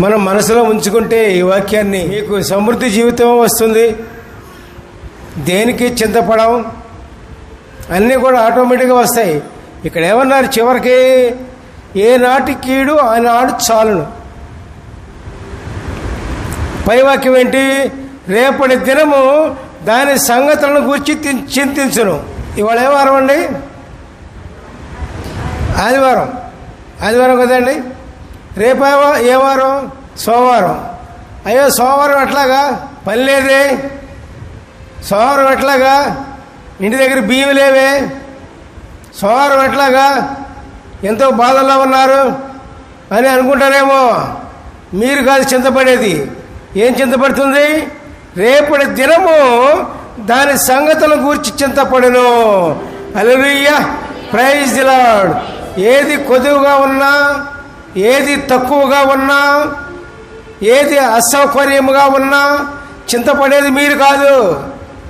మనం మనసులో ఉంచుకుంటే ఈ వాక్యాన్ని, మీకు సమృద్ధి జీవితం వస్తుంది, దేనికి చింతపడం, అన్నీ కూడా ఆటోమేటిక్గా వస్తాయి. ఇక్కడ ఏమన్నారు చివరికి, ఏనాటి కీడు ఆనాడు చాలును. పైవాక్యం ఏంటి, రేపటి దినము దాని సంగతులను గురించి చింతించును. ఇవాళ ఏ వారం అండి? ఆదివారం. ఆదివారం కదండి. రేపు ఏ వారం? సోమవారం. అయ్యో సోమవారం ఎట్లాగా, పని లేదే, సోమవారం ఎట్లాగా, ఇంటి దగ్గర బియ్యం లేవే, సోమవారం ఎట్లాగా, ఎంతో బాధల్లో ఉన్నారు అని అనుకుంటారేమో. మీరు కాదు చింతపడేది. ఏం చింతపడుతుంది? రేపటి దినము దాని సంగతులను గూర్చి చింతపడును. హల్లెలూయా, ప్రైజ్ ది లార్డ్. ఏది కొద్దిగా ఉన్నా, ఏది తక్కువగా ఉన్నా, ఏది అసౌకర్యముగా ఉన్నా చింతపడేది మీరు కాదు.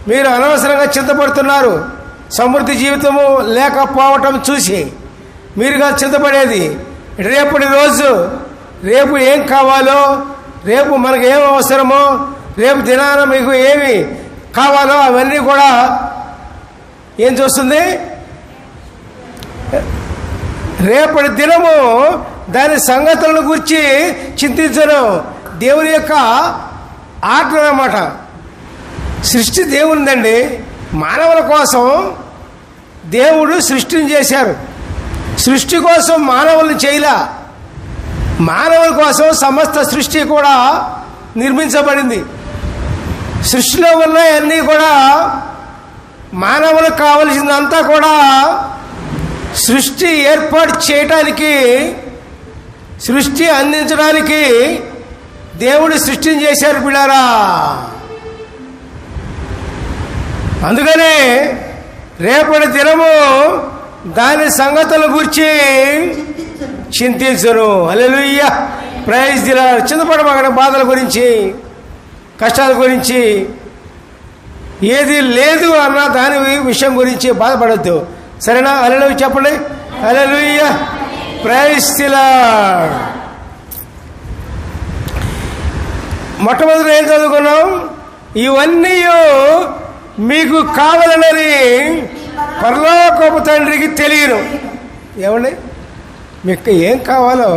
మీరు అనవసరంగా చింతపడుతున్నారు. సమృద్ధి జీవితము లేకపోవటం చూసి మీరు కాదు చింతపడేది. రేపటి రోజు, రేపు ఏం కావాలో, రేపు మనకు ఏం అవసరమో, రేపు దినాన మీకు ఏమి కావాలో అవన్నీ కూడా ఏం చూస్తుంది? రేపటి దినము దాని సంగతులను గురించి చింతించను. దేవుని యొక్క ఆజ్ఞ అన్నమాట. సృష్టి దేవునిదండి. మానవుల కోసం దేవుడు సృష్టిని చేశారు. సృష్టి కోసం మానవుల్ని చేయలా, మానవుల కోసం సమస్త సృష్టి కూడా నిర్మించబడింది. సృష్టిలో ఉన్నవన్నీ కూడా మానవులకు కావలసిందంతా కూడా సృష్టి ఏర్పాటు చేయటానికి, సృష్టి అందించడానికి దేవుడు సృష్టిని చేశారు పిల్లారా. అందుకనే రేపటి దినము దాని సంగతుల గురించి చింతించను. హల్లెలూయా, ప్రైజ్ ది లార్డ్. చింతపడమగడ బాధల గురించి, కష్టాల గురించి, ఏది లేదు అన్న దాని విషయం గురించి బాధపడద్దు. సరేనా? హల్లెలూయా చెప్పండి. హల్లెలూయా, ప్రైజ్ ది లార్డ్. మొట్టమొదటి ఏం చదువుకున్నాం? ఇవన్నీ మీకు కావాలనని పరలోకపు తండ్రికి తెలియను. ఏమండి, మీకు ఏం కావాలో,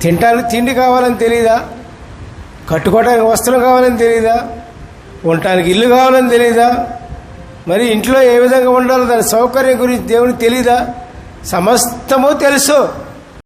తినటానికి తిండి కావాలని తెలియదా? కట్టుకోవడానికి వస్త్రం కావాలని తెలియదా? ఉండటానికి ఇల్లు కావాలని తెలియదా? మరి ఇంట్లో ఏ విధంగా ఉండాలో దాని సౌకర్యం గురించి దేవునికి తెలీదా? సమస్తము తెలుసు.